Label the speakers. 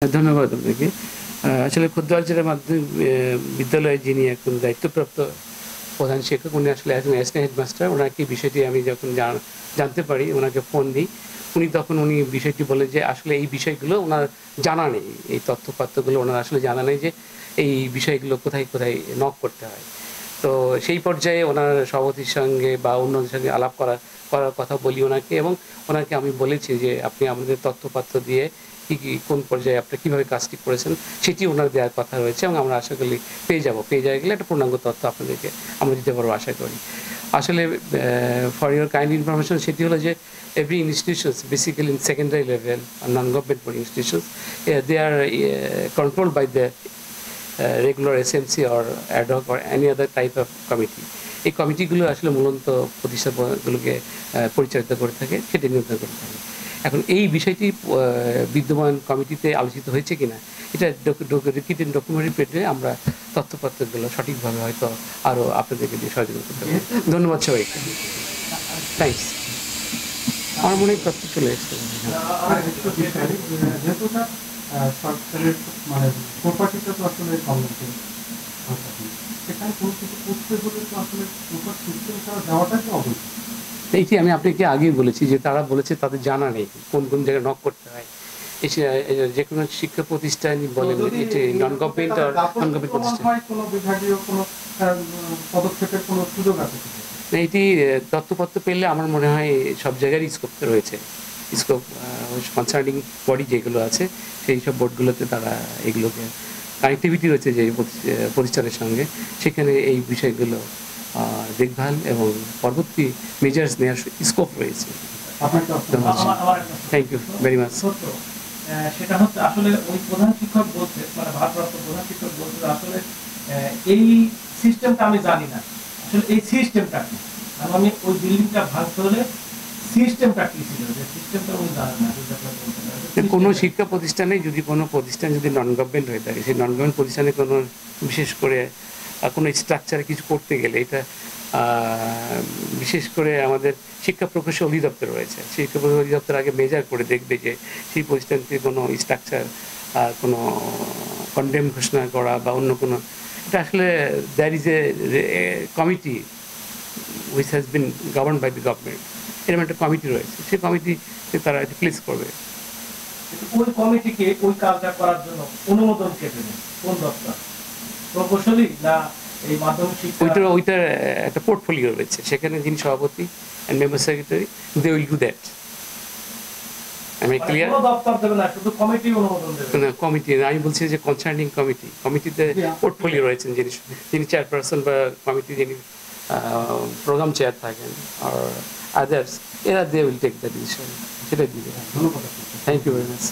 Speaker 1: ধন্যবাদ আপনাকে। আসলে ক্ষুদ্র জেলা মাধ্যমিক বিদ্যালয়ে যিনি এখন দায়িত্বপ্রাপ্ত প্রধান শিক্ষক, উনি আসলে একজন অ্যাসিস্ট্যান্ট হেডমাস্টার। ওনাকে বিষয়টি আমি যখন জানতে পারি, ওনাকে ফোন দিই। উনি বিষয়টি বলে যে আসলে এই বিষয়গুলো ওনার জানা নেই। এই তথ্য-পাত্রগুলো ওনার আসলে জানা নেই যে এই বিষয়গুলো কোথায়, কোথায় নক করতে হয়। তো সেই পর্যায়ে ওনার সভাপতির সঙ্গে বা অন্যদের সঙ্গে আলাপ করার কথা বলি ওনাকে, এবং ওনাকে আমি বলেছি যে আপনি আমাদের তথ্যপাত্র দিয়ে কি কোন পর্যায়ে আপনি কিভাবে কাজটি করেছেন সেটি ওনার দেওয়ার কথা রয়েছে, এবং আমরা আশা করি পেয়ে যাওয়া গেলে একটা পূর্ণাঙ্গ তথ্য আপনাদেরকে আমরা দিতে পারবো আশা করি। আসলে ফর ইউর কাইন্ড ইনফরমেশন, সেটি হলো যে every institutions basically in secondary level and non-government body institutions, they are controlled by the regular SMC or ad hoc or any other type of committee. এই কমিটিগুলো আসলে মূলত প্রতিষ্ঠানগুলোকে পরিচালিত করে থাকে, সেটি নিয়ন্ত্রণ করে থাকে। এখন এই বিষয়টি বিদ্যমান কমিটিতে আলোচিত হয়েছে কিনা, এটা রিকিটেড ডকুমেন্টারি পেলে আমরা তথ্যপত্রগুলো সঠিকভাবে হয়তো আরও আপনাদেরকে দিয়ে সহযোগিতা করতে পারি। ধন্যবাদ সবাইকে। থ্যাংকস। আমার মনে হয় তথ্য চলে এসেছে।
Speaker 2: সরকারের মানে প্রপার্টিটা তো আসলে গভর্নমেন্টের, সেখানে কোনো কিছু করতে হলে তো আসলে প্রপার সিস্টেম ছাড়া যাওয়াটা তো অবৈধ।
Speaker 1: এইটি আমি আপনাকে আগেই বলেছি যে তারা বলেছে তাদের জানা নেই কোন কোন জায়গায় নক করতে হয়। যে কোনো শিক্ষা প্রতিষ্ঠান বলেন, এটি নন গভর্নমেন্ট আর নন গভর্নমেন্ট প্রতিষ্ঠান,
Speaker 2: কোনো বিভাগীয় কোনো পদক্ষেপের কোনো সুযোগ আছে?
Speaker 1: এইটি তথ্যপত্র পেলে আমার মনে হয় সব জায়গায় স্কোপ রয়েছে। স্কোপ কনসার্নিং বডি যেগুলো আছে সেই সব বোর্ডগুলোতে তারা এগুলোকে কানেক্টিভিটি রয়েছে যে প্রতিষ্ঠানের সঙ্গে, সেখানে এই বিষয়গুলো দেখভাল এবং পরবর্তী মেজার্স নেওয়ার স্কোপ রয়েছে। Thank you very much.
Speaker 3: সেটা হচ্ছে আসলে ওই প্রধান শিক্ষক বলছে, মানে ভারপ্রাপ্ত প্রধান শিক্ষক বলছে আসলে এই সিস্টেমটা আমি জানি না, আসলে এই সিস্টেমটা কি, আমি ওই বিল্ডিংটা ভাঙতে হলে সিস্টেমটা কি ছিল, যে সিস্টেমটা উনি জানেন না।
Speaker 1: কোনো শিক্ষা প্রতিষ্ঠানে যদি কোনো প্রতিষ্ঠান যদি নন গভর্নমেন্ট হয়ে থাকে, সেই নন গভর্নমেন্ট প্রতিষ্ঠানে কোনো বিশেষ করে কোনো স্ট্রাকচারে কিছু করতে গেলে এটা বিশেষ করে আমাদের শিক্ষা প্রকৌশল অধিদপ্তর রয়েছে। শিক্ষা প্রকৌশল অধিদপ্তর আগে মেজার করে দেখবে যে সেই প্রতিষ্ঠানকে কোনো স্ট্রাকচার কোনো কন্ডেম ঘোষণা করা বা অন্য কোনো, এটা আসলে there is a committee which has been governed by the government. এরকম একটা কমিটি রয়েছে, সেই কমিটিকে তারা রিপ্লেস করবে।
Speaker 3: ওই কমিটিকে ওই কাজটা করার জন্য অনুমোদন কে দেবে, কোন দপ্তর, প্রকৌশলী না এই মাধ্যমিক শিক্ষা?
Speaker 1: ওইটার একটা পোর্টফোলিও রয়েছে, সেখানে যিনি সভাপতি and member secretary, they will do that. আমি ক্লিয়ার?
Speaker 3: কোনো দপ্তর দেবে না, শুধু কমিটি অনুমোদন দেবে।
Speaker 1: না, কমিটি আমি বলছি যে কনসার্নিং কমিটিতে পোর্টফোলিও রয়েছেন যিনি চেয়ারপারসন বা কমিটি যিনি প্রোগ্রাম চেয়ার থাকেন আর আদার্স, এরা they will take the decision, সেটা দিবে।
Speaker 2: ধন্যবাদ।
Speaker 1: Thank you very much.